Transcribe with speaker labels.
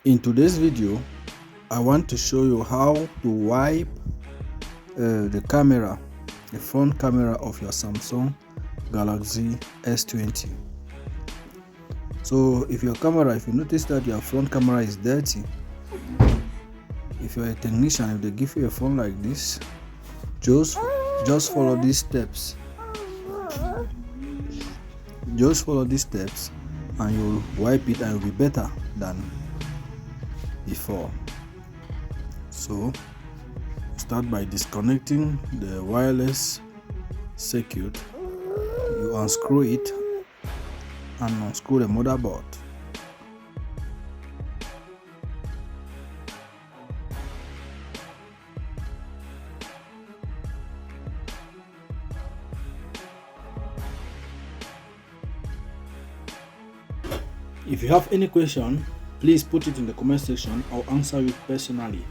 Speaker 1: In today's video, I want to show you how to wipe the front camera of your Samsung Galaxy S20. So if you notice that your front camera is dirty, if you're a technician, if they give you a phone like this, just follow these steps. Just follow these steps and you'll wipe it and it'll be better than before. So start by disconnecting the wireless circuit. You unscrew it and unscrew the motherboard. If you have any question, please put it in the comment section. I'll answer you personally.